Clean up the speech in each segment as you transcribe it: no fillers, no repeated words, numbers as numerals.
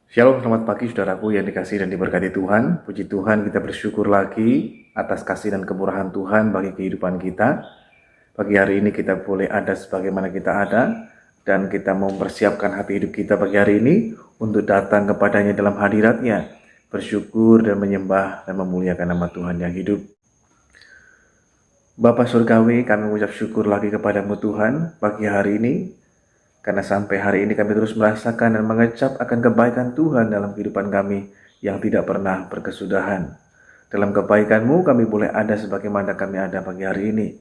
Shalom, selamat pagi saudaraku yang dikasihi dan diberkati Tuhan. Puji Tuhan, kita bersyukur lagi atas kasih dan kemurahan Tuhan bagi kehidupan kita. Pagi hari ini kita boleh ada sebagaimana kita ada, dan kita mau mempersiapkan hati hidup kita pagi hari ini untuk datang kepadanya dalam hadiratnya, bersyukur dan menyembah dan memuliakan nama Tuhan yang hidup. Bapa Surgawi, kami mengucap syukur lagi kepadamu Tuhan pagi hari ini, karena sampai hari ini kami terus merasakan dan mengecap akan kebaikan Tuhan dalam kehidupan kami yang tidak pernah berkesudahan. Dalam kebaikan-Mu kami boleh ada sebagaimana kami ada pagi hari ini.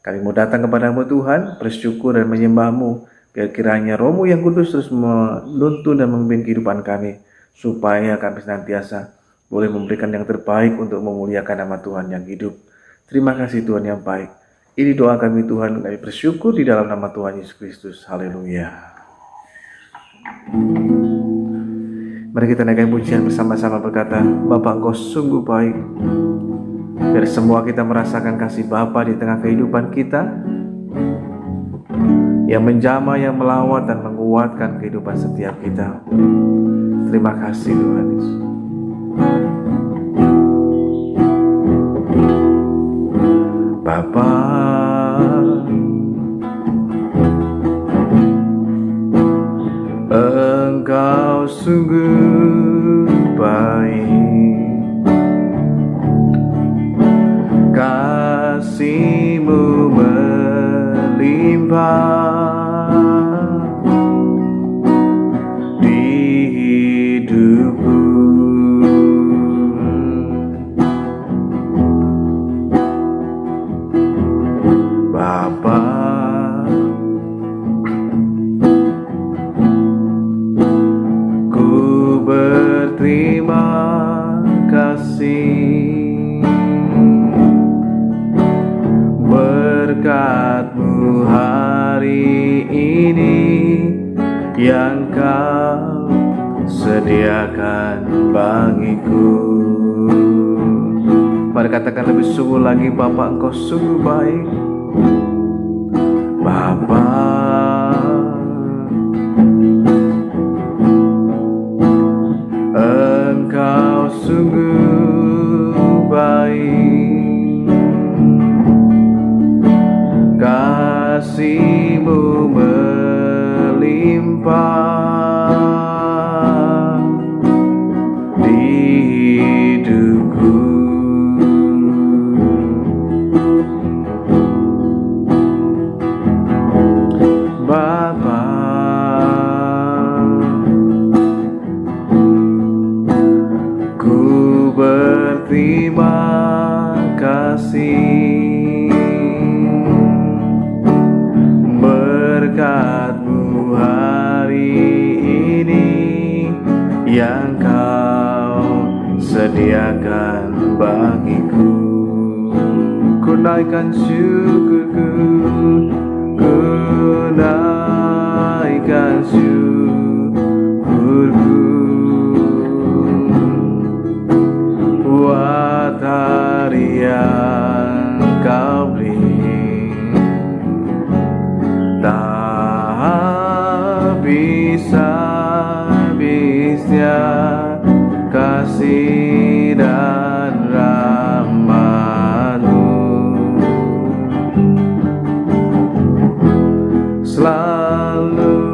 Kami mau datang kepadamu Tuhan, bersyukur dan menyembah-Mu. Biar kiranya Roh-Mu yang kudus terus menuntun dan memimpin kehidupan kami, supaya kami senantiasa boleh memberikan yang terbaik untuk memuliakan nama Tuhan yang hidup. Terima kasih Tuhan yang baik. Ini doa kami Tuhan, kami bersyukur di dalam nama Tuhan Yesus Kristus. Haleluya. Mari kita naikkan pujian bersama-sama berkata, Bapa Engkau sungguh baik. Biar semua kita merasakan kasih Bapa di tengah kehidupan kita, yang menjamah, yang melawat dan menguatkan kehidupan setiap kita. Terima kasih Tuhan Yesus. Bapa, Engkau sungguh baik, kasih-Mu melimpah di hidupku. Bapa, ku berterima kasih, berkat-Mu hari ini yang Kau sediakan bagiku. Mari katakan lebih sungguh lagi, Bapa Engkau sungguh baik. Bapa, Engkau sungguh baik, kasih-Mu melimpah di hidupku. Bapa, ku berterima kasih, berkat-Mu hari ini yang Kau sediakan bagiku. Ku naikkan syukurku, ku naikkan syukurku buat hari yang Kau beri. Tak habis-habisnya kasih dan rahmat-Mu, selalu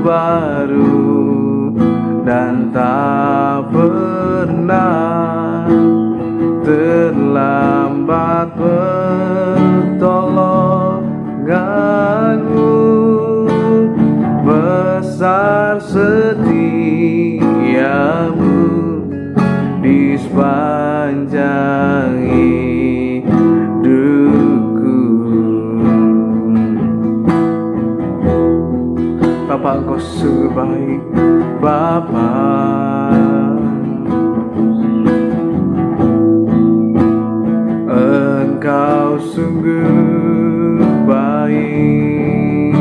baru dan tak pernah terlambat pertolongan-Mu. Besar setia-Mu di sepanjang hidupku. Bapa Engkau sungguh baik, Bapa. Engkau sungguh baik,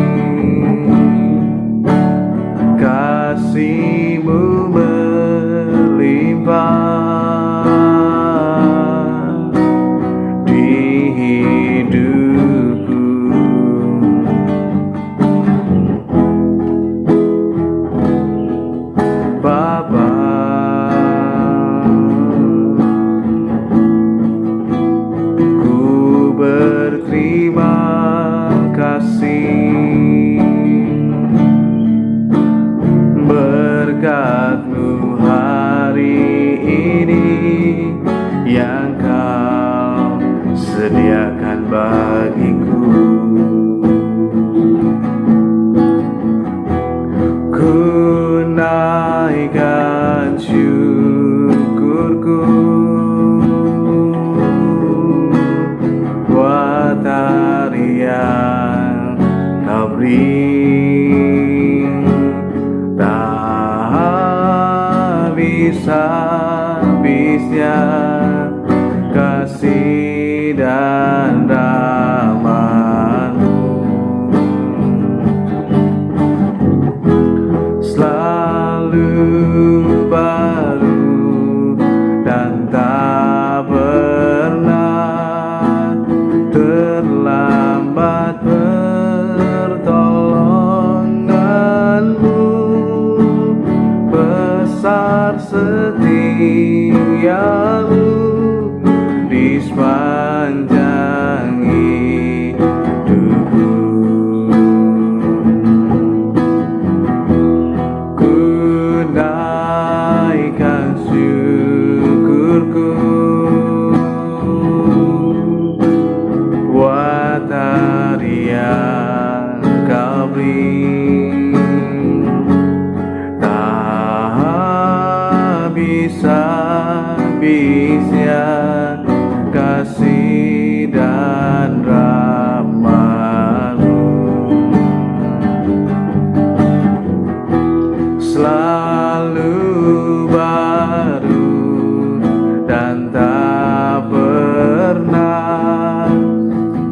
kasih-Mu melimpah di hidupku. Bapa, berkat-Mu hari ini yang Kau sediakan bagiku. Ku naikkan syukurku buat hari yang Kau beri, tak habis-habisnya kasih dan rahmat-Mu. Selalu baru dan tak pernah terlambat pertolongan-Mu. Besar setia-Mu di sepanjang hidupku. Ku naikkan syukurku buat hari yang Kau beri, tak habis-habisnya kasih dan rahmat-Mu. Selalu baru dan tak pernah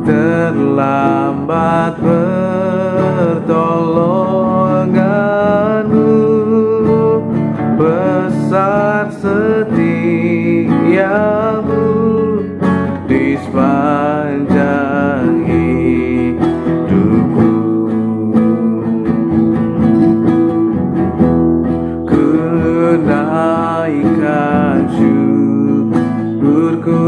terlambat pertolongan-Mu. Besar setia-Mu di sepanjang hidupku. Ku naikkan syukurku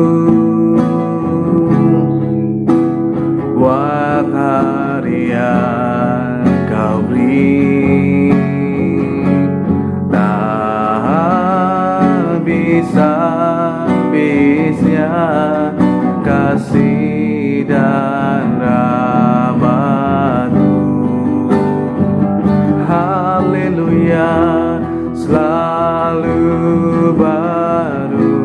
buat hari yang Kau beri, tak habis-habisnya kasih dan rahmat-Mu. Haleluya, selalu baru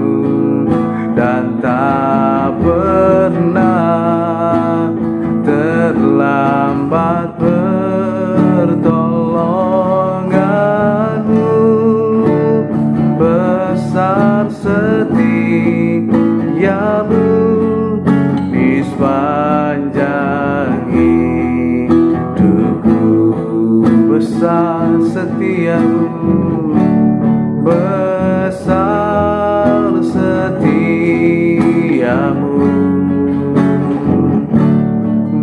dan tak pernah terlambat pertolongan-Mu. Besar setia-Mu di sepanjang hidupku. Besar setia-Mu, besar setia-Mu,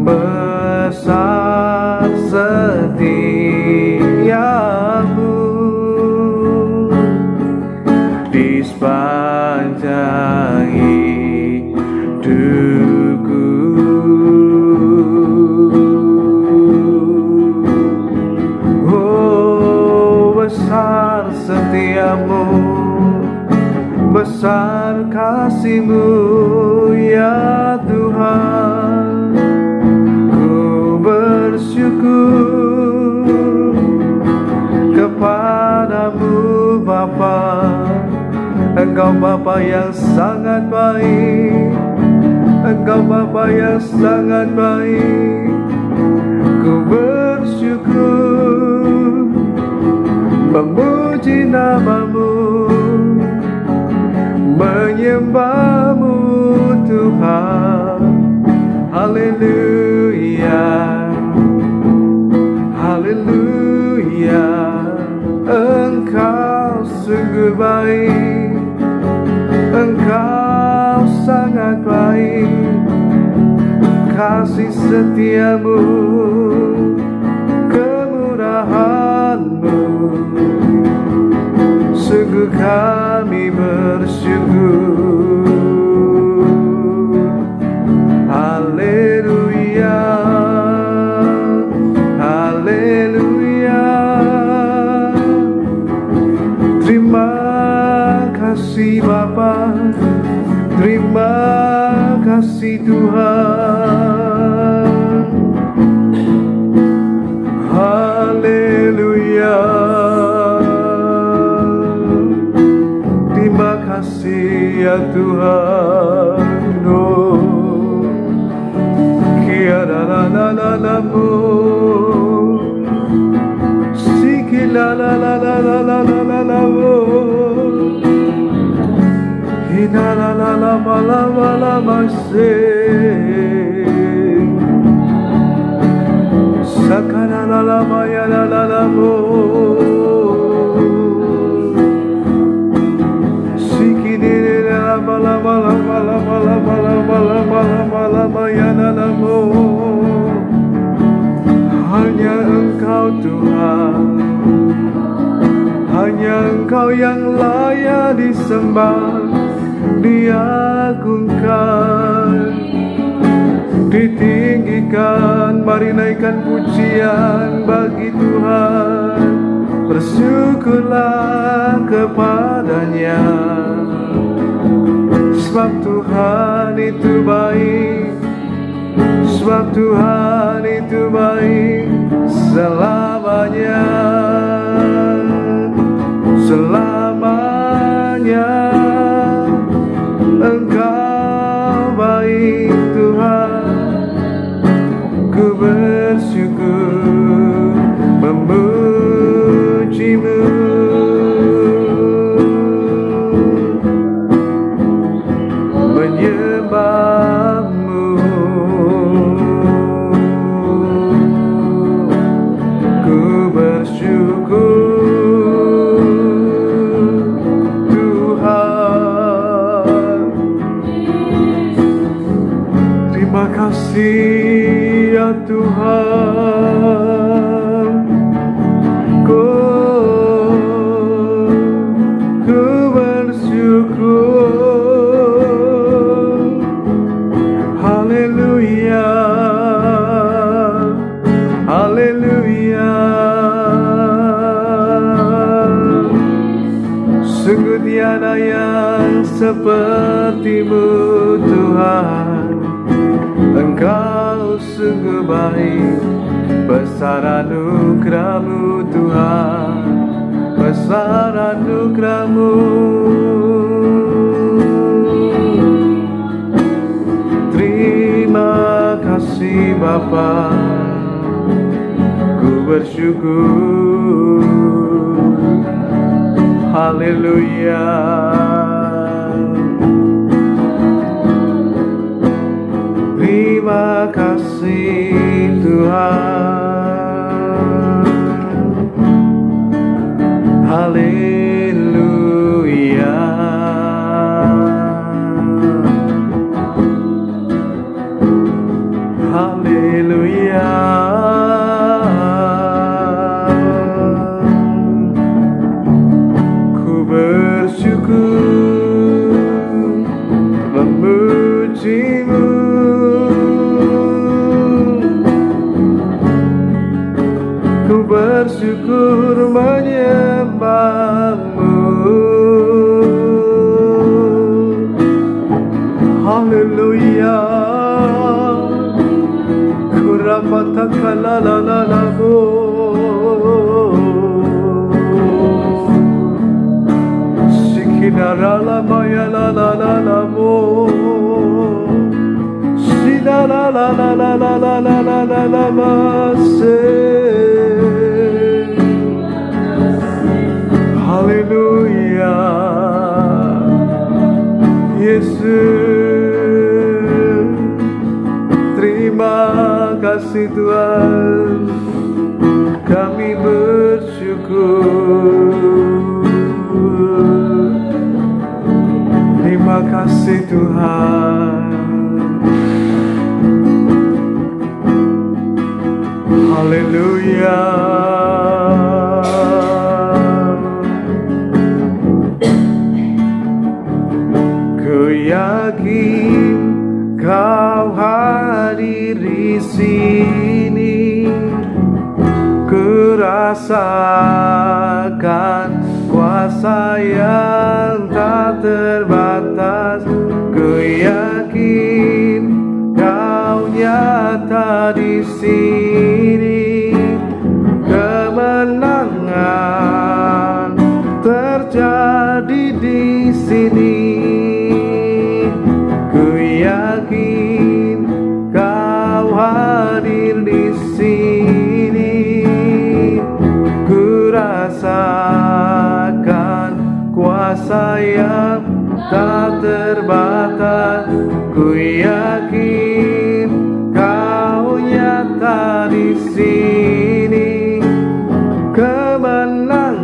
besar setia-Mu di sepanjang hidupku. Oh, besar setia-Mu, besar kasih-Mu ya Tuhan. Ku bersyukur kepadamu Bapa. Engkau Bapa yang sangat baik, Engkau Bapa yang sangat baik. Ku bersyukur memuji nama-Mu, menyembah-Mu Tuhan. Haleluya, haleluya. Engkau sungguh baik, Engkau sangat baik. Kasih setia-Mu, kemurahan-Mu, sungguh kami bersyukur. Haleluya, haleluya. Bapa. Terima kasih Tuhan. Haleluya. Terima kasih ya Tuhan. Oh, kiara la la la la mo, sikila la la la la la la la la mo, ina la la la ma la ma la ma se, sakana la la ma ya la la la mo. Hanya Engkau Tuhan, hanya Engkau yang layak disembah, diagungkan, ditinggikan. Mari naikkan pujian bagi Tuhan, bersyukurlah kepadanya. Sebab Tuhan itu baik, sebab Tuhan itu baik selamanya, selamanya. Engkau baik Tuhan, ku bersyukur memuji-Mu. Terima kasih ya Tuhan, ku bersyukur. Haleluya, haleluya. Sungguh tiada yang seperti-Mu Tuhan. Engkau sungguh baik, besar anugerah-Mu Tuhan, besar anugerah-Mu. Terima kasih Bapa, ku bersyukur. Haleluya. Terima kasih Tuhan. Haleluya. Haleluya. Ku bersyukur memuji-Mu. Ku bersyukur menyembah-Mu. Haleluya. Ku rapataka la la la la mo, sikinara la maya la la la la mo, sina la la la la la la la la la la ma se. Haleluya, Yesus. Terima kasih Tuhan, kami bersyukur. Terima kasih Tuhan. Haleluya. Ku yakin Kau hadir di sini, ku rasakan kuasa yang tak terbatas. yakin Kau nyata di sini, kemenangan terjadi di sini. Ku yakin Kau hadir di sini. Ku rasakan kuasa yang tak terbatas. Ku yakin Kau nyata di sini, kemenangan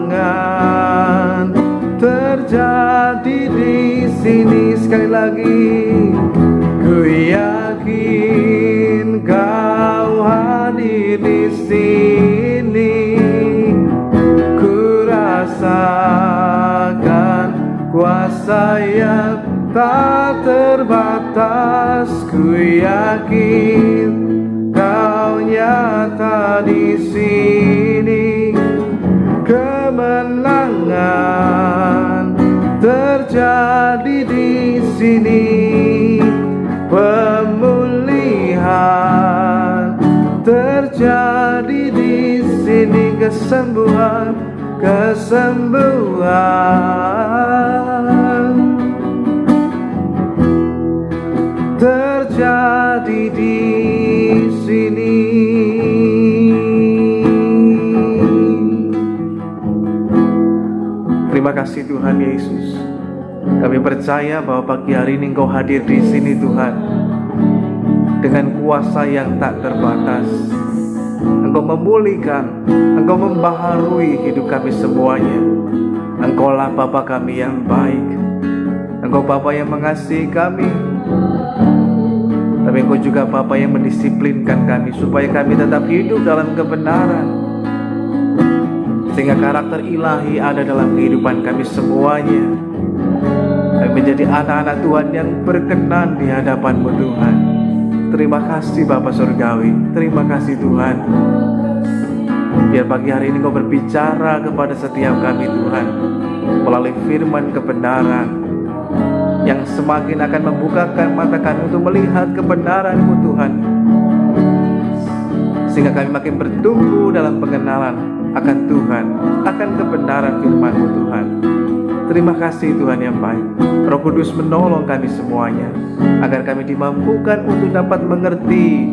terjadi di sini. Sekali lagi, ku yakin Kau hadir di sini. Ku rasakan kuasa yang tak terbatas. Ku yakin Kau nyata di sini, kemenangan terjadi di sini. Pemulihan terjadi di sini, kesembuhan terjadi di sini. Terima kasih Tuhan Yesus. Kami percaya bahwa pagi hari ini Engkau hadir di sini Tuhan, dengan kuasa yang tak terbatas. Engkau memulihkan, Engkau membaharui hidup kami semuanya. Engkaulah Bapa kami yang baik. Engkau Bapa yang mengasihi kami, tapi Engkau juga Bapa yang mendisiplinkan kami supaya kami tetap hidup dalam kebenaran, sehingga karakter ilahi ada dalam kehidupan kami semuanya. Kami menjadi anak-anak Tuhan yang berkenan di hadapan-Mu Tuhan. Terima kasih Bapa Surgawi. Terima kasih Tuhan. Biar pagi hari ini Kau berbicara kepada setiap kami Tuhan, melalui firman kebenaran yang semakin akan membukakan mata kami untuk melihat kebenaran-Mu Tuhan, sehingga kami makin bertumbuh dalam pengenalan akan Tuhan, akan kebenaran firman-Mu Tuhan. Terima kasih Tuhan yang baik. Roh Kudus menolong kami semuanya, agar kami dimampukan untuk dapat mengerti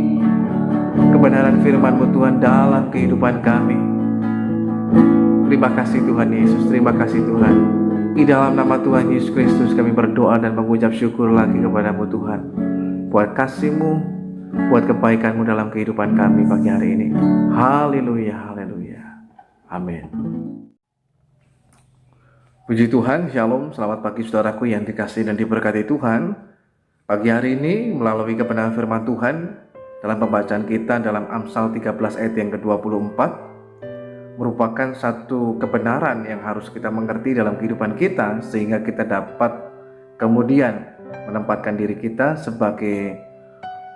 kebenaran firman-Mu Tuhan dalam kehidupan kami. Terima kasih Tuhan Yesus. Terima kasih Tuhan. Di dalam nama Tuhan Yesus Kristus kami berdoa dan mengucap syukur lagi kepada-Mu Tuhan, buat kasih-Mu, buat kebaikan-Mu dalam kehidupan kami pagi hari ini. Haleluya, haleluya. Amin. Puji Tuhan, Shalom, selamat pagi saudaraku yang dikasihi dan diberkati Tuhan. Pagi hari ini melalui kebenaran firman Tuhan dalam pembacaan kita dalam Amsal 13 ayat yang ke-24 merupakan satu kebenaran yang harus kita mengerti dalam kehidupan kita, sehingga kita dapat kemudian menempatkan diri kita sebagai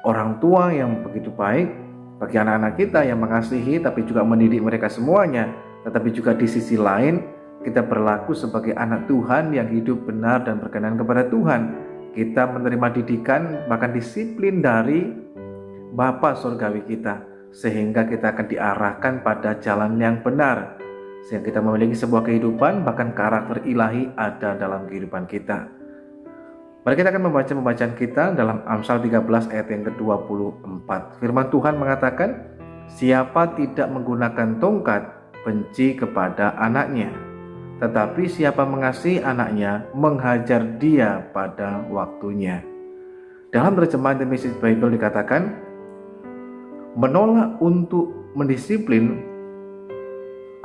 orang tua yang begitu baik bagi anak-anak kita, yang mengasihi tapi juga mendidik mereka semuanya. Tetapi juga di sisi lain kita berlaku sebagai anak Tuhan yang hidup benar dan berkenan kepada Tuhan. Kita menerima didikan bahkan disiplin dari Bapa Surgawi kita, sehingga kita akan diarahkan pada jalan yang benar, sehingga kita memiliki sebuah kehidupan, bahkan karakter ilahi ada dalam kehidupan kita. Mari kita akan membaca pembacaan kita dalam Amsal 13 ayat yang ke-24. Firman Tuhan mengatakan, siapa tidak menggunakan tongkat benci kepada anaknya, tetapi siapa mengasihi anaknya menghajar dia pada waktunya. Dalam terjemahan The Message Bible dikatakan, menolak untuk mendisiplin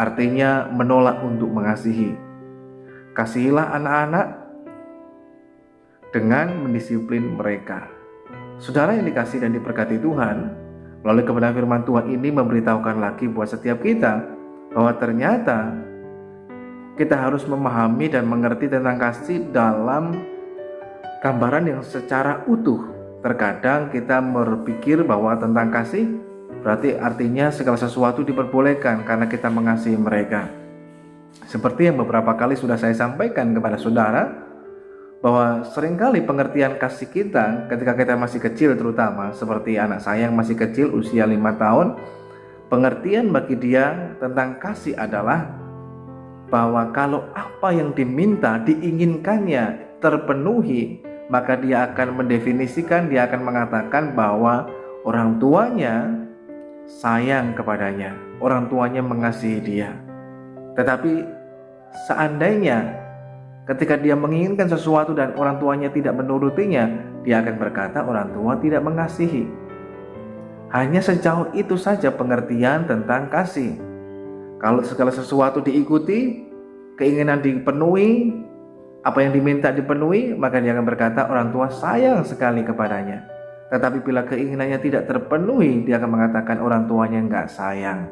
artinya menolak untuk mengasihi. Kasihilah anak-anak dengan mendisiplin mereka. Saudara yang dikasihi dan diberkati Tuhan, melalui kebenaran firman Tuhan ini memberitahukan lagi buat setiap kita bahwa ternyata kita harus memahami dan mengerti tentang kasih dalam gambaran yang secara utuh. Terkadang kita berpikir bahwa tentang kasih berarti artinya segala sesuatu diperbolehkan karena kita mengasihi mereka. Seperti yang beberapa kali sudah saya sampaikan kepada saudara, bahwa seringkali pengertian kasih kita ketika kita masih kecil, terutama seperti anak saya yang masih kecil usia 5 tahun, pengertian bagi dia tentang kasih adalah bahwa kalau apa yang diminta, diinginkannya terpenuhi, maka dia akan mendefinisikan, dia akan mengatakan bahwa orang tuanya sayang kepadanya, orang tuanya mengasihi dia. Tetapi seandainya ketika dia menginginkan sesuatu dan orang tuanya tidak menurutinya, dia akan berkata orang tua tidak mengasihi. Hanya sejauh itu saja pengertian tentang kasih. Kalau segala sesuatu diikuti, keinginan dipenuhi, apa yang diminta dipenuhi, maka dia akan berkata orang tua sayang sekali kepadanya. Tetapi bila keinginannya tidak terpenuhi, dia akan mengatakan orang tuanya enggak sayang.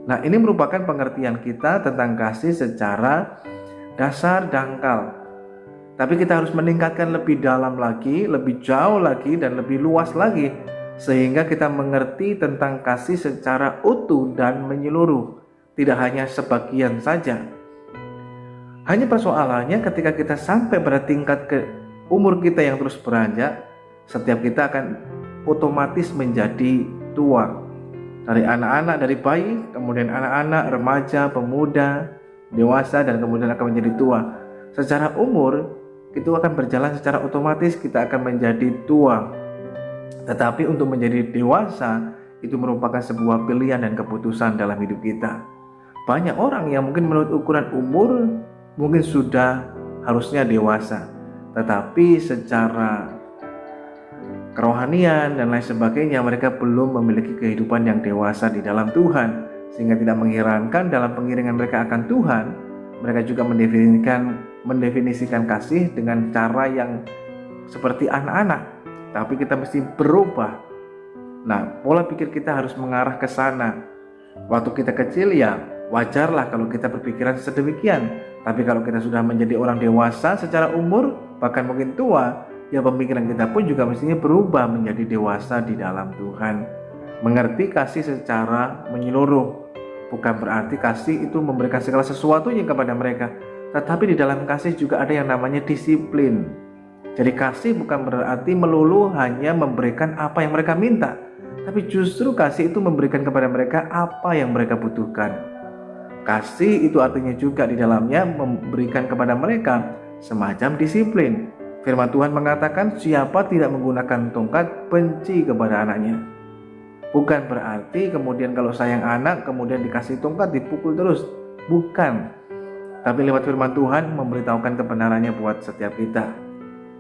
Nah, ini merupakan pengertian kita tentang kasih secara dasar dangkal. Tapi kita harus meningkatkan lebih dalam lagi, lebih jauh lagi, dan lebih luas lagi, sehingga kita mengerti tentang kasih secara utuh dan menyeluruh, tidak hanya sebagian saja. Hanya persoalannya ketika kita sampai pada tingkat ke umur kita yang terus beranjak, setiap kita akan otomatis menjadi tua. Dari anak-anak, dari bayi, kemudian anak-anak, remaja, pemuda, dewasa, dan kemudian akan menjadi tua. Secara umur itu akan berjalan secara otomatis, kita akan menjadi tua. Tetapi untuk menjadi dewasa itu merupakan sebuah pilihan dan keputusan dalam hidup kita. Banyak orang yang mungkin menurut ukuran umur mungkin sudah harusnya dewasa, tetapi secara kerohanian dan lain sebagainya mereka belum memiliki kehidupan yang dewasa di dalam Tuhan. Sehingga tidak mengherankan dalam pengiringan mereka akan Tuhan, mereka juga mendefinisikan kasih dengan cara yang seperti anak-anak. Tapi kita mesti berubah. Nah, pola pikir kita harus mengarah ke sana. Waktu kita kecil ya wajarlah kalau kita berpikiran sedemikian. Tapi kalau kita sudah menjadi orang dewasa secara umur, bahkan mungkin tua, ya pemikiran kita pun juga mestinya berubah menjadi dewasa di dalam Tuhan. Mengerti kasih secara menyeluruh. Bukan berarti kasih itu memberikan segala sesuatunya kepada mereka, tetapi di dalam kasih juga ada yang namanya disiplin. Jadi kasih bukan berarti melulu hanya memberikan apa yang mereka minta, tapi justru kasih itu memberikan kepada mereka apa yang mereka butuhkan. Kasih itu artinya juga di dalamnya memberikan kepada mereka semacam disiplin. Firman Tuhan mengatakan siapa tidak menggunakan tongkat benci kepada anaknya. Bukan berarti kemudian kalau sayang anak kemudian dikasih tongkat dipukul terus. Bukan. Tapi lewat firman Tuhan memberitahukan kebenarannya buat setiap kita.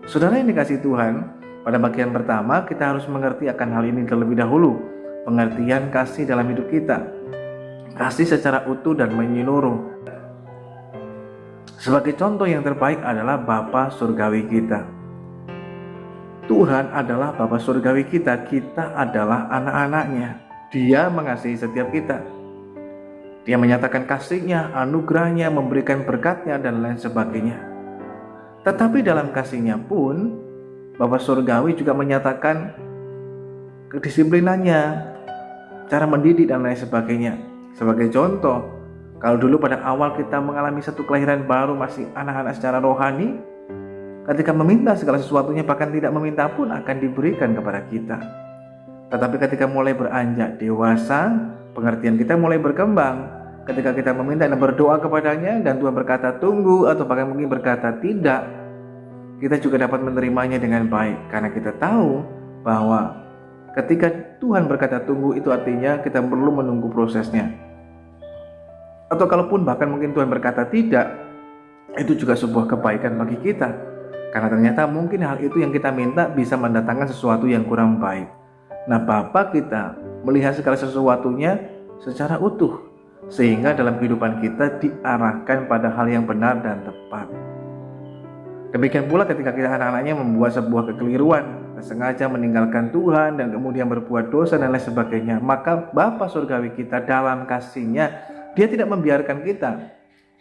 Saudara yang dikasih Tuhan, pada bagian pertama kita harus mengerti akan hal ini terlebih dahulu. Pengertian kasih dalam hidup kita. Kasih secara utuh dan menyeluruh. Sebagai contoh yang terbaik adalah Bapa surgawi kita. Tuhan adalah Bapa surgawi kita, kita adalah anak-anaknya. Dia mengasihi setiap kita. Dia menyatakan kasihnya, anugerahnya, memberikan berkatnya, dan lain sebagainya. Tetapi dalam kasihnya pun, Bapa surgawi juga menyatakan kedisiplinannya, cara mendidik, dan lain sebagainya. Sebagai contoh, kalau dulu pada awal kita mengalami satu kelahiran baru, masih anak-anak secara rohani, ketika meminta segala sesuatunya, bahkan tidak meminta pun akan diberikan kepada kita. Tetapi ketika mulai beranjak dewasa, pengertian kita mulai berkembang. Ketika kita meminta dan berdoa kepadanya, dan Tuhan berkata tunggu, atau bahkan mungkin berkata tidak, kita juga dapat menerimanya dengan baik. Karena kita tahu bahwa ketika Tuhan berkata tunggu, itu artinya kita perlu menunggu prosesnya. Atau kalaupun bahkan mungkin Tuhan berkata tidak, itu juga sebuah kebaikan bagi kita. Karena ternyata mungkin hal itu yang kita minta bisa mendatangkan sesuatu yang kurang baik. Nah, Bapa kita melihat segala sesuatunya secara utuh, sehingga dalam kehidupan kita diarahkan pada hal yang benar dan tepat. Demikian pula ketika kita anak-anaknya membuat sebuah kekeliruan, sengaja meninggalkan Tuhan dan kemudian berbuat dosa dan lain sebagainya, maka Bapa surgawi kita dalam kasih-Nya, Dia tidak membiarkan kita,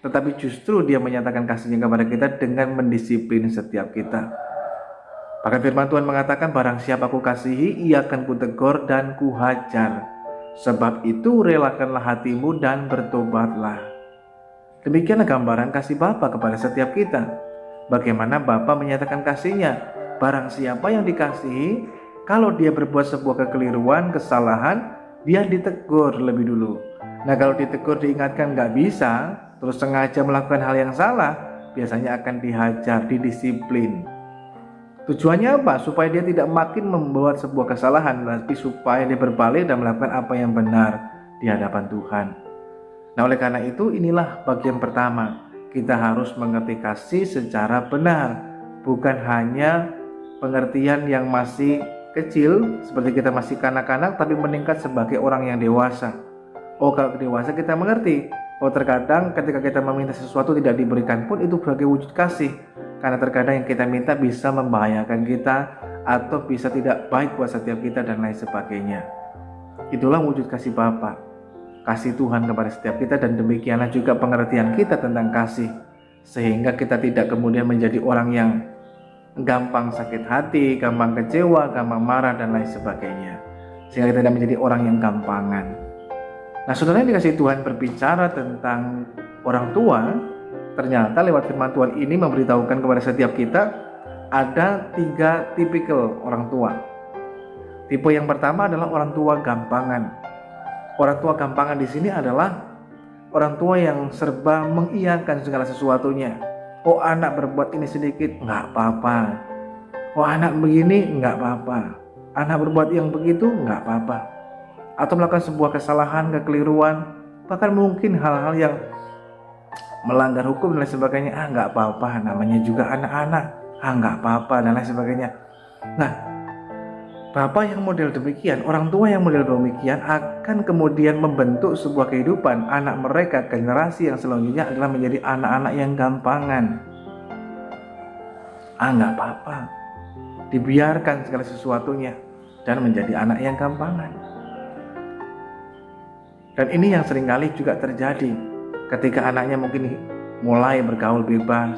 tetapi justru Dia menyatakan kasih-Nya kepada kita dengan mendisiplin setiap kita. Bahkan firman Tuhan mengatakan, barang siapa aku kasihi, ia akan kutegur dan kuhajar. Sebab itu relakanlah hatimu dan bertobatlah. Demikianlah gambaran kasih Bapa kepada setiap kita. bagaimana Bapa menyatakan kasih-Nya. Barang siapa yang dikasihi, kalau dia berbuat sebuah kekeliruan, kesalahan, dia ditegur lebih dulu. Nah, kalau ditegur diingatkan nggak bisa, terus sengaja melakukan hal yang salah, biasanya akan dihajar, didisiplin. Tujuannya apa? Supaya dia tidak makin membuat sebuah kesalahan, tapi supaya dia berbalik dan melakukan apa yang benar di hadapan Tuhan. Nah, oleh karena itu inilah bagian pertama. Kita harus mengerti kasih secara benar, bukan hanya pengertian yang masih kecil seperti kita masih kanak-kanak, tapi meningkat sebagai orang yang dewasa. Oh, kalau dewasa kita mengerti, oh terkadang ketika kita meminta sesuatu tidak diberikan pun itu sebagai wujud kasih, karena terkadang yang kita minta bisa membahayakan kita atau bisa tidak baik buat setiap kita dan lain sebagainya. Itulah wujud kasih Bapa, kasih Tuhan kepada setiap kita, dan demikianlah juga pengertian kita tentang kasih, sehingga kita tidak kemudian menjadi orang yang gampang sakit hati, gampang kecewa, gampang marah dan lain sebagainya, sehingga kita tidak menjadi orang yang gampangan. Nah, saudara yang dikasihi Tuhan, berbicara tentang orang tua, ternyata lewat firman Tuhan ini memberitahukan kepada setiap kita ada 3 tipikal orang tua. Tipe yang pertama adalah orang tua gampangan. Orang tua gampangan di sini adalah orang tua yang serba mengiyakan segala sesuatunya. Oh, anak berbuat ini sedikit, nggak apa-apa. Oh, anak begini, nggak apa-apa. Anak berbuat yang begitu, nggak apa-apa. Atau melakukan sebuah kesalahan, kekeliruan, bahkan mungkin hal-hal yang melanggar hukum dan lain sebagainya. Nggak apa-apa, namanya juga anak-anak. Nggak apa-apa dan lain sebagainya. Nah, Bapak yang model demikian, orang tua yang model demikian akan kemudian membentuk sebuah kehidupan. Anak mereka, generasi yang selanjutnya adalah menjadi anak-anak yang gampangan. Nggak apa-apa, dibiarkan segala sesuatunya dan menjadi anak yang gampangan. Dan ini yang seringkali juga terjadi ketika anaknya mungkin mulai bergaul bebas,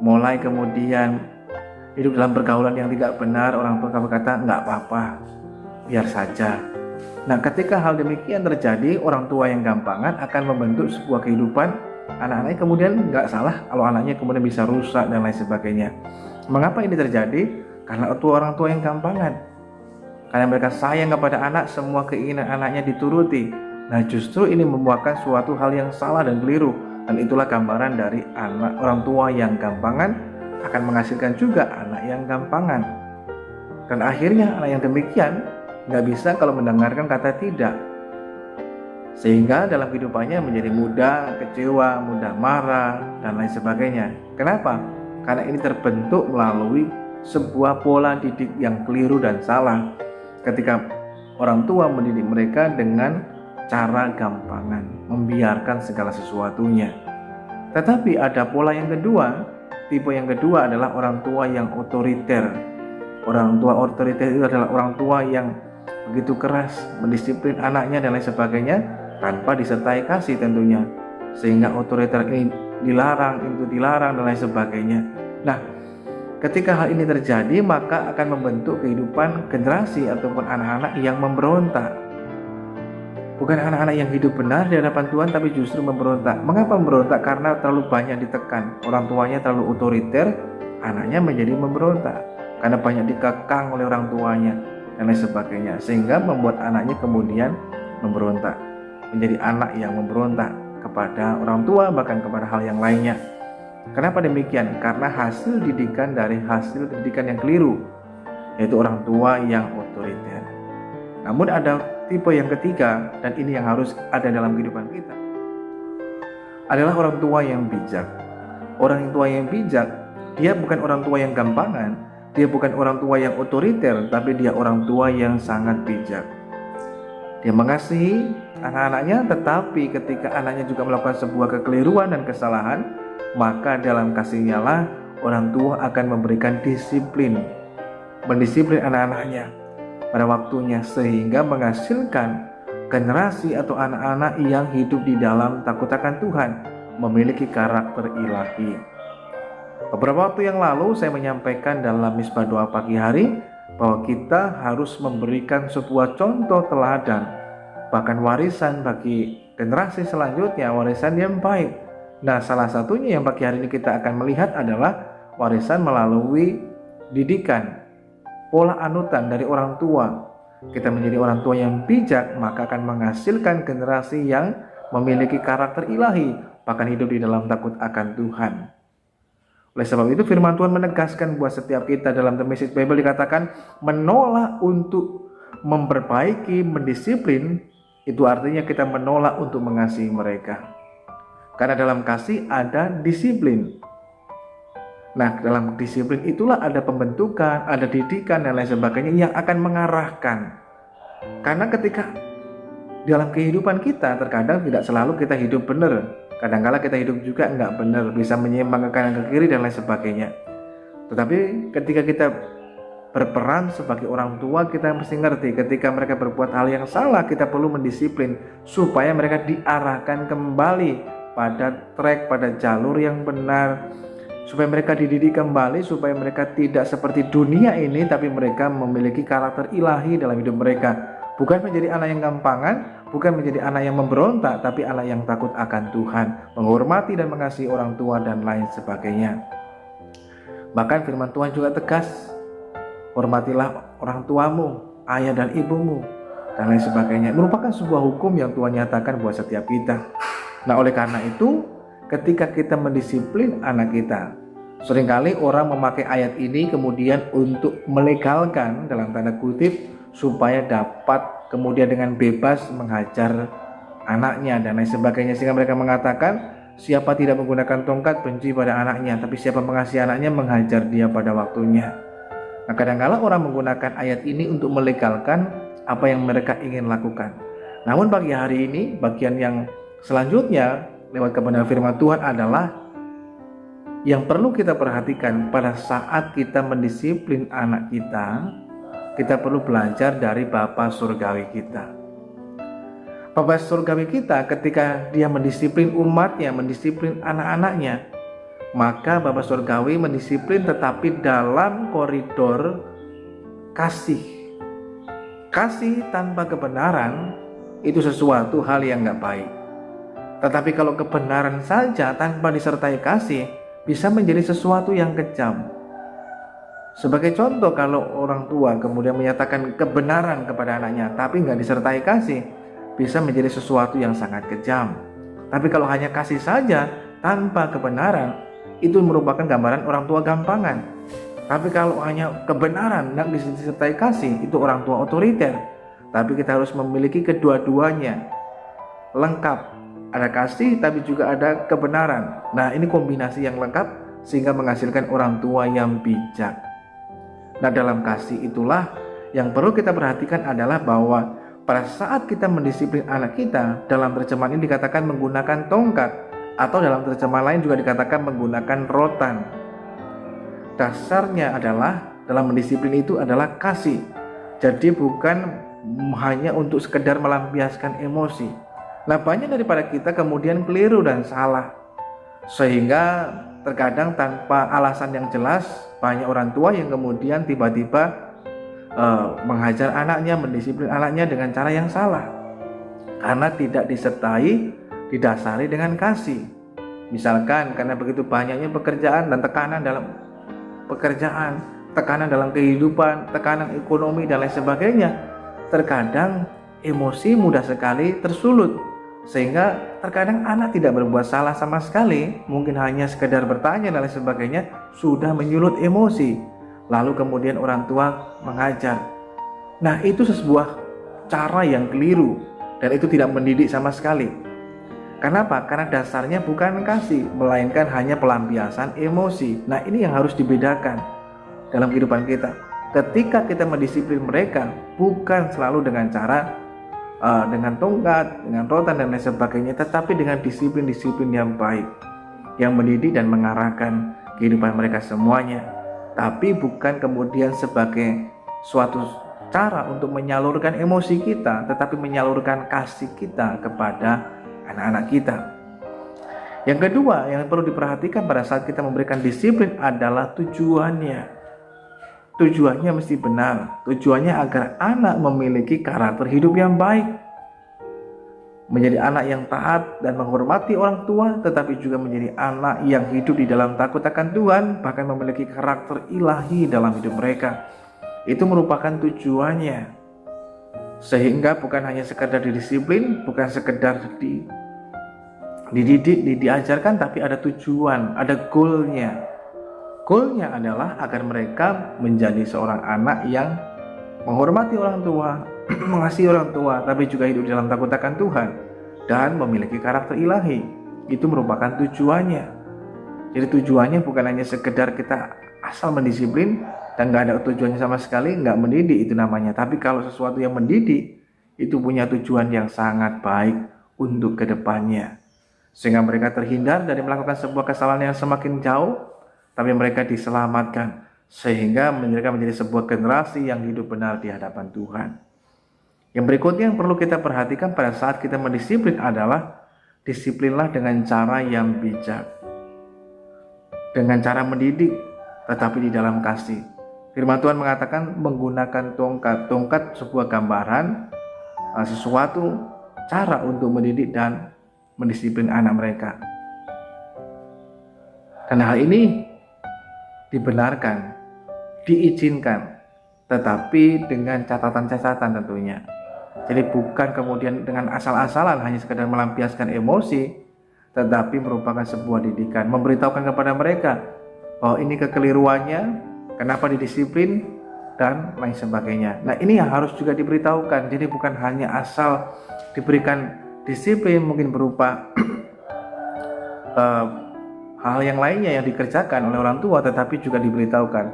mulai kemudian hidup dalam pergaulan yang tidak benar, orang tua berkata nggak apa-apa, biar saja. Nah, ketika hal demikian terjadi, orang tua yang gampangan akan membentuk sebuah kehidupan. Anak-anaknya kemudian nggak salah kalau anaknya kemudian bisa rusak dan lain sebagainya. Mengapa ini terjadi? Karena orang tua yang gampangan. Karena mereka sayang kepada anak, semua keinginan anaknya dituruti. Nah, justru ini membuahkan suatu hal yang salah dan keliru. Dan itulah gambaran dari anak orang tua yang gampangan akan menghasilkan juga anak yang gampangan. Dan akhirnya anak yang demikian nggak bisa kalau mendengarkan kata tidak, sehingga dalam kehidupannya menjadi mudah kecewa, mudah marah dan lain sebagainya. Kenapa? Karena ini terbentuk melalui sebuah pola didik yang keliru dan salah ketika orang tua mendidik mereka dengan cara gampangan, membiarkan segala sesuatunya. Tetapi ada pola yang kedua. Tipe yang kedua adalah orang tua yang otoriter. Orang tua otoriter itu adalah orang tua yang begitu keras, mendisiplin anaknya dan lain sebagainya tanpa disertai kasih tentunya. Sehingga otoriter ini dilarang, itu dilarang dan lain sebagainya. Nah, ketika hal ini terjadi, maka akan membentuk kehidupan generasi ataupun anak-anak yang memberontak. Bukan anak-anak yang hidup benar di hadapan Tuhan, tapi justru memberontak. Mengapa memberontak? Karena terlalu banyak ditekan. Orang tuanya terlalu otoriter, anaknya menjadi memberontak. Karena banyak dikekang oleh orang tuanya dan lain sebagainya. Sehingga membuat anaknya kemudian memberontak. Menjadi anak yang memberontak kepada orang tua, bahkan kepada hal yang lainnya. Kenapa demikian? Karena hasil didikan dari hasil didikan yang keliru, yaitu orang tua yang otoriter. Namun ada tipe yang ketiga, dan ini yang harus ada dalam kehidupan kita, adalah orang tua yang bijak. Orang tua yang bijak, dia bukan orang tua yang gampangan, dia bukan orang tua yang otoriter, tapi dia orang tua yang sangat bijak. Dia mengasihi anak-anaknya, tetapi ketika anaknya juga melakukan sebuah kekeliruan dan kesalahan, maka dalam kasihnya lah orang tua akan memberikan disiplin, mendisiplin anak-anaknya pada waktunya, sehingga menghasilkan generasi atau anak-anak yang hidup di dalam takut akan Tuhan, memiliki karakter ilahi. Beberapa waktu yang lalu saya menyampaikan dalam misbah doa pagi hari bahwa kita harus memberikan sebuah contoh teladan, bahkan warisan bagi generasi selanjutnya, warisan yang baik. Nah, salah satunya yang pagi hari ini kita akan melihat adalah warisan melalui didikan, pola anutan dari orang tua. Kita menjadi orang tua yang bijak, maka akan menghasilkan generasi yang memiliki karakter ilahi, bahkan hidup di dalam takut akan Tuhan. Oleh sebab itu firman Tuhan menegaskan buat setiap kita dalam The Message Bible dikatakan menolak untuk memperbaiki, mendisiplin, itu artinya kita menolak untuk mengasihi mereka. Karena dalam kasih ada disiplin. Nah, dalam disiplin itulah ada pembentukan, ada didikan dan lain sebagainya yang akan mengarahkan. Karena ketika dalam kehidupan kita terkadang tidak selalu kita hidup benar. Kadang-kala kita hidup juga enggak benar, bisa menyimpang ke kanan ke kiri dan lain sebagainya. Tetapi ketika kita berperan sebagai orang tua, kita mesti ngerti ketika mereka berbuat hal yang salah, kita perlu mendisiplin supaya mereka diarahkan kembali pada track, pada jalur yang benar, supaya mereka dididik kembali, supaya mereka tidak seperti dunia ini, tapi mereka memiliki karakter ilahi dalam hidup mereka. Bukan menjadi anak yang gampangan, bukan menjadi anak yang memberontak, tapi anak yang takut akan Tuhan, menghormati dan mengasihi orang tua dan lain sebagainya. Bahkan firman Tuhan juga tegas, hormatilah orang tuamu, ayah dan ibumu, dan lain sebagainya. Merupakan sebuah hukum yang Tuhan nyatakan buat setiap kita. Nah, oleh karena itu, ketika kita mendisiplin anak kita, seringkali orang memakai ayat ini kemudian untuk melegalkan dalam tanda kutip supaya dapat kemudian dengan bebas menghajar anaknya dan lain sebagainya, sehingga mereka mengatakan siapa tidak menggunakan tongkat benci pada anaknya, tapi siapa mengasihi anaknya menghajar dia pada waktunya. Nah, kadang-kala orang menggunakan ayat ini untuk melegalkan apa yang mereka ingin lakukan. Namun pagi hari ini bagian yang selanjutnya lewat kebenaran firman Tuhan adalah yang perlu kita perhatikan pada saat kita mendisiplin anak kita perlu belajar dari Bapa Surgawi kita. Bapa Surgawi kita ketika dia mendisiplin umatnya, mendisiplin anak-anaknya, maka Bapa Surgawi mendisiplin tetapi dalam koridor kasih. Kasih tanpa kebenaran itu sesuatu hal yang gak baik. Tetapi kalau kebenaran saja tanpa disertai kasih bisa menjadi sesuatu yang kejam. Sebagai contoh, kalau orang tua kemudian menyatakan kebenaran kepada anaknya tapi nggak disertai kasih, bisa menjadi sesuatu yang sangat kejam. Tapi kalau hanya kasih saja tanpa kebenaran, itu merupakan gambaran orang tua gampangan. Tapi kalau hanya kebenaran nggak disertai kasih, itu orang tua otoriter. Tapi kita harus memiliki kedua-duanya lengkap. Ada kasih tapi juga ada kebenaran. Nah, ini kombinasi yang lengkap sehingga menghasilkan orang tua yang bijak. Nah, dalam kasih itulah yang perlu kita perhatikan adalah bahwa pada saat kita mendisiplin anak kita, dalam terjemahan ini dikatakan menggunakan tongkat, atau dalam terjemahan lain juga dikatakan menggunakan rotan. Dasarnya adalah dalam mendisiplin itu adalah kasih. Jadi bukan hanya untuk sekedar melampiaskan emosi. Nah, banyak daripada kita kemudian keliru dan salah, sehingga terkadang tanpa alasan yang jelas banyak orang tua yang kemudian tiba-tiba menghajar anaknya, mendisiplin anaknya dengan cara yang salah karena tidak didasari dengan kasih. Misalkan karena begitu banyaknya pekerjaan dan tekanan dalam pekerjaan, tekanan dalam kehidupan, tekanan ekonomi dan lain sebagainya, terkadang emosi mudah sekali tersulut, sehingga terkadang anak tidak berbuat salah sama sekali, mungkin hanya sekedar bertanya dan lain sebagainya, sudah menyulut emosi, lalu kemudian orang tua mengajar. Nah, itu sebuah cara yang keliru dan itu tidak mendidik sama sekali. Kenapa? Karena dasarnya bukan kasih, melainkan hanya pelampiasan emosi. Nah, ini yang harus dibedakan dalam kehidupan kita. Ketika kita mendisiplin mereka, bukan selalu dengan cara dengan tongkat, dengan rotan dan lain sebagainya, tetapi dengan disiplin-disiplin yang baik, yang mendidik dan mengarahkan kehidupan mereka semuanya. Tapi bukan kemudian sebagai suatu cara untuk menyalurkan emosi kita, tetapi menyalurkan kasih kita kepada anak-anak kita. Yang kedua yang perlu diperhatikan pada saat kita memberikan disiplin adalah tujuannya. Tujuannya mesti benar. Tujuannya agar anak memiliki karakter hidup yang baik. menjadi anak yang taat dan menghormati orang tua, tetapi juga menjadi anak yang hidup di dalam takut akan Tuhan, bahkan memiliki karakter ilahi dalam hidup mereka. Itu merupakan tujuannya. Sehingga bukan hanya sekedar didisiplin, bukan sekedar dididik, diajarkan, tapi ada tujuan, ada goalnya. Goalnya adalah agar mereka menjadi seorang anak yang menghormati orang tua, mengasihi orang tua, tapi juga hidup dalam takut akan Tuhan dan memiliki karakter ilahi. Itu merupakan tujuannya. Jadi tujuannya bukan hanya sekedar kita asal mendisiplin dan gak ada tujuannya sama sekali, gak mendidik itu namanya. Tapi kalau sesuatu yang mendidik, itu punya tujuan yang sangat baik untuk kedepannya, sehingga mereka terhindar dari melakukan sebuah kesalahan yang semakin jauh, tapi mereka diselamatkan, sehingga mereka menjadi sebuah generasi yang hidup benar di hadapan Tuhan. Yang berikutnya yang perlu kita perhatikan pada saat kita mendisiplin adalah disiplinlah dengan cara yang bijak, dengan cara mendidik, tetapi di dalam kasih. Firman Tuhan mengatakan menggunakan tongkat sebuah gambaran, sesuatu cara untuk mendidik dan mendisiplin anak mereka. Dan hal ini dibenarkan, diizinkan, tetapi dengan catatan-catatan tentunya. Jadi bukan kemudian dengan asal-asalan hanya sekedar melampiaskan emosi, tetapi merupakan sebuah didikan, memberitahukan kepada mereka bahwa ini kekeliruannya, kenapa didisiplin, dan lain sebagainya. Nah, ini yang harus juga diberitahukan. Jadi bukan hanya asal diberikan disiplin mungkin berupa hal yang lainnya yang dikerjakan oleh orang tua, tetapi juga diberitahukan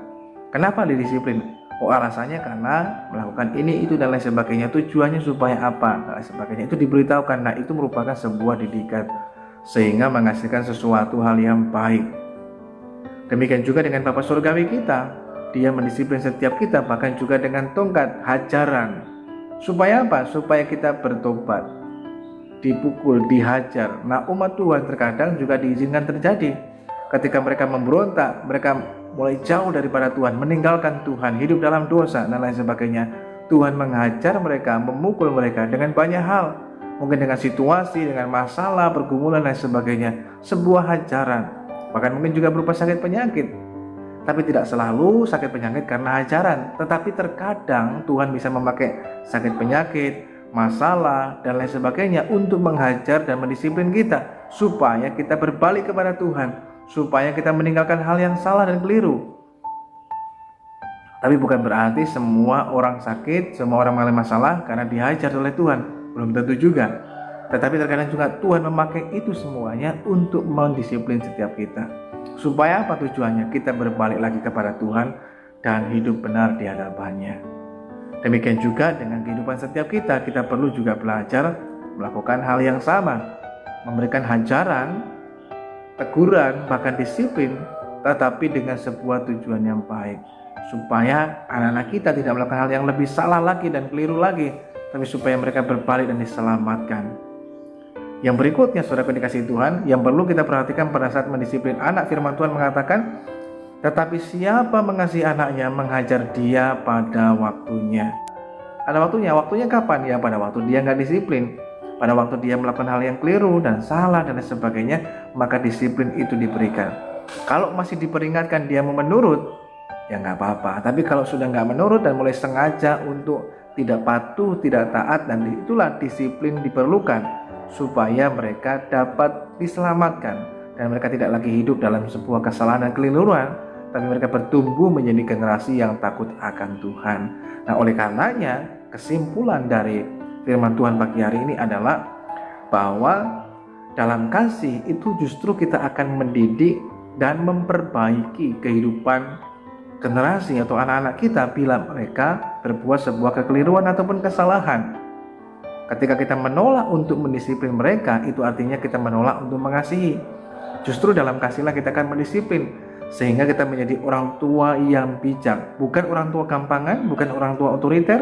kenapa didisiplin. Oh, alasannya karena melakukan ini, itu, dan lain sebagainya. Tujuannya supaya apa, dan lain sebagainya. Itu diberitahukan. Nah, itu merupakan sebuah didikan, sehingga menghasilkan sesuatu hal yang baik. Demikian juga dengan Bapa Surgawi kita. Dia mendisiplin setiap kita, bahkan juga dengan tongkat, hajaran. Supaya apa? Supaya kita bertobat. Dipukul, dihajar. Nah, umat Tuhan terkadang juga diizinkan terjadi. Ketika mereka memberontak, mereka mulai jauh daripada Tuhan, meninggalkan Tuhan, hidup dalam dosa, dan lain sebagainya. Tuhan menghajar mereka, memukul mereka dengan banyak hal. Mungkin dengan situasi, dengan masalah, pergumulan, dan sebagainya. Sebuah hajaran. Bahkan mungkin juga berupa sakit penyakit. Tapi tidak selalu sakit penyakit karena hajaran. Tetapi terkadang Tuhan bisa memakai sakit penyakit, masalah, dan lain sebagainya untuk menghajar dan mendisiplin kita, supaya kita berbalik kepada Tuhan, supaya kita meninggalkan hal yang salah dan keliru. Tapi bukan berarti semua orang sakit, semua orang mengalami masalah karena dihajar oleh Tuhan. Belum tentu juga. Tetapi terkadang juga Tuhan memakai itu semuanya untuk mendisiplin setiap kita. Supaya apa tujuannya? Kita berbalik lagi kepada Tuhan dan hidup benar di hadapannya. Demikian juga dengan kehidupan setiap kita. Kita perlu juga belajar melakukan hal yang sama. Memberikan hajaran, teguran, bahkan disiplin, tetapi dengan sebuah tujuan yang baik. Supaya anak-anak kita tidak melakukan hal yang lebih salah lagi dan keliru lagi, tapi supaya mereka berbalik dan diselamatkan. Yang berikutnya, saudara dikasihi Tuhan, yang perlu kita perhatikan pada saat mendisiplin anak, firman Tuhan mengatakan, tetapi siapa mengasihi anaknya, menghajar dia pada waktunya. Pada waktunya, waktunya kapan? Ya pada waktu dia nggak disiplin, pada waktu dia melakukan hal yang keliru dan salah dan sebagainya, maka disiplin itu diberikan. Kalau masih diperingatkan dia mau menurut, ya nggak apa-apa. Tapi kalau sudah nggak menurut dan mulai sengaja untuk tidak patuh, tidak taat, dan itulah disiplin diperlukan supaya mereka dapat diselamatkan dan mereka tidak lagi hidup dalam sebuah kesalahan dan keliruan, tapi mereka bertumbuh menjadi generasi yang takut akan Tuhan. Nah, oleh karenanya kesimpulan dari firman Tuhan pagi hari ini adalah bahwa dalam kasih itu justru kita akan mendidik dan memperbaiki kehidupan generasi atau anak-anak kita bila mereka berbuat sebuah kekeliruan ataupun kesalahan. Ketika kita menolak untuk mendisiplin mereka, itu artinya kita menolak untuk mengasihi. Justru dalam kasihlah kita akan mendisiplin, sehingga kita menjadi orang tua yang bijak. Bukan orang tua gampangan, bukan orang tua otoriter,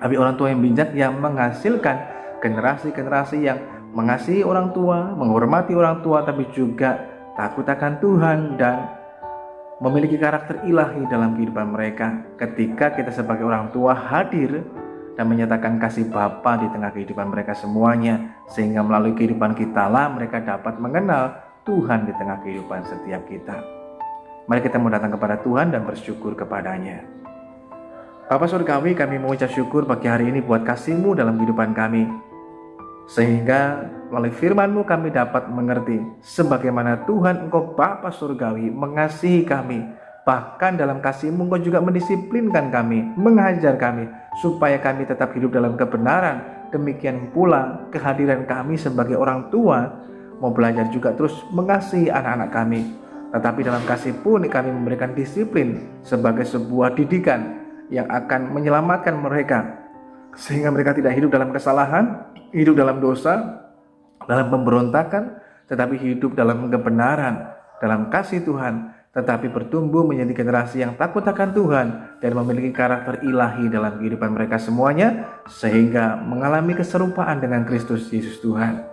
tapi orang tua yang bijak yang menghasilkan generasi-generasi yang mengasihi orang tua, menghormati orang tua, tapi juga takut akan Tuhan dan memiliki karakter ilahi dalam kehidupan mereka. Ketika kita sebagai orang tua hadir dan menyatakan kasih Bapa di tengah kehidupan mereka semuanya, sehingga melalui kehidupan kita lah mereka dapat mengenal Tuhan di tengah kehidupan setiap kita. Mari kita mau datang kepada Tuhan dan bersyukur kepadanya. Bapa Surgawi, kami mengucap syukur pagi hari ini buat kasih-Mu dalam kehidupan kami, sehingga melalui firman-Mu kami dapat mengerti sebagaimana Tuhan Engkau Bapa Surgawi mengasihi kami. Bahkan dalam kasih-Mu Engkau juga mendisiplinkan kami, mengajar kami, supaya kami tetap hidup dalam kebenaran. Demikian pula kehadiran kami sebagai orang tua, mau belajar juga terus mengasihi anak-anak kami. Tetapi dalam kasih pun kami memberikan disiplin sebagai sebuah didikan yang akan menyelamatkan mereka, sehingga mereka tidak hidup dalam kesalahan, hidup dalam dosa, dalam pemberontakan, tetapi hidup dalam kebenaran, dalam kasih Tuhan, tetapi bertumbuh menjadi generasi yang takut akan Tuhan dan memiliki karakter ilahi dalam kehidupan mereka semuanya, sehingga mengalami keserupaan dengan Kristus Yesus Tuhan.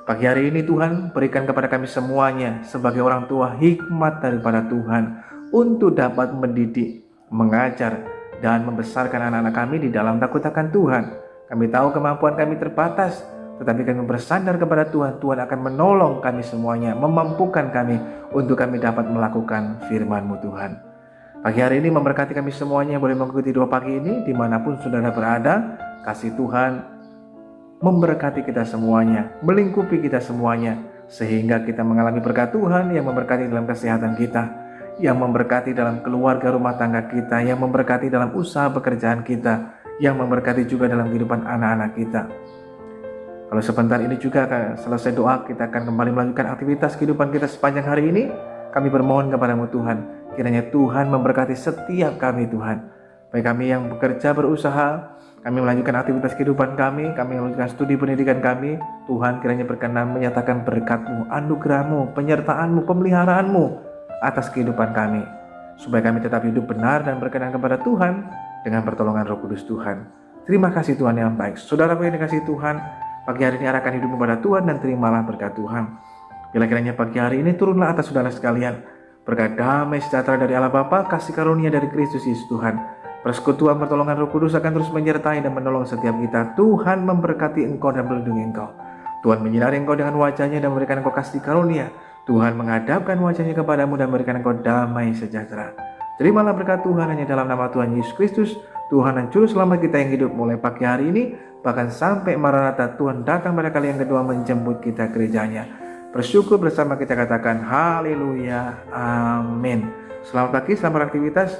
Pagi hari ini Tuhan berikan kepada kami semuanya sebagai orang tua hikmat daripada Tuhan untuk dapat mendidik, mengajar, dan membesarkan anak-anak kami di dalam takut akan Tuhan. Kami tahu kemampuan kami terbatas, tetapi kami bersandar kepada Tuhan. Tuhan akan menolong kami semuanya, memampukan kami untuk kami dapat melakukan firman-Mu Tuhan. Pagi hari ini memberkati kami semuanya yang boleh mengikuti doa pagi ini dimanapun saudara berada. Kasih Tuhan memberkati kita semuanya, melingkupi kita semuanya, sehingga kita mengalami berkat Tuhan yang memberkati dalam kesehatan kita, yang memberkati dalam keluarga rumah tangga kita, yang memberkati dalam usaha pekerjaan kita, yang memberkati juga dalam kehidupan anak-anak kita. Kalau sebentar ini juga selesai doa, kita akan kembali melanjutkan aktivitas kehidupan kita sepanjang hari ini. Kami bermohon kepada-Mu Tuhan, kiranya Tuhan memberkati setiap kami Tuhan. Baik kami yang bekerja, berusaha, kami melanjutkan aktivitas kehidupan kami melanjutkan studi pendidikan kami. Tuhan kiranya berkenan menyatakan berkat-Mu, anugerah-Mu, penyertaan-Mu, pemeliharaan-Mu atas kehidupan kami, supaya kami tetap hidup benar dan berkenan kepada Tuhan dengan pertolongan Roh Kudus Tuhan. Terima kasih Tuhan yang baik. Saudaraku yang dikasihi Tuhan, pagi hari ini arahkan hidup kepada Tuhan dan terimalah berkat Tuhan. Bila kiranya pagi hari ini turunlah atas saudara sekalian berkat damai sejahtera dari Allah Bapa, kasih karunia dari Kristus Yesus Tuhan, persekutuan pertolongan Roh Kudus akan terus menyertai dan menolong setiap kita. Tuhan memberkati engkau dan melindungi engkau. Tuhan menyinari engkau dengan wajah-Nya dan memberikan engkau kasih karunia. Tuhan menghadapkan wajah-Nya kepadamu dan memberikan engkau damai sejahtera. Terimalah berkat Tuhan hanya dalam nama Tuhan Yesus Kristus, Tuhan dan Juru Selamat kita yang hidup mulai pagi hari ini, bahkan sampai Maranatha Tuhan datang pada kali yang kedua menjemput kita gerejanya. Bersyukur bersama kita katakan haleluya, amin. Selamat pagi, selamat aktivitas.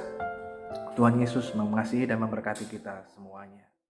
Tuhan Yesus mengasihi dan memberkati kita semuanya.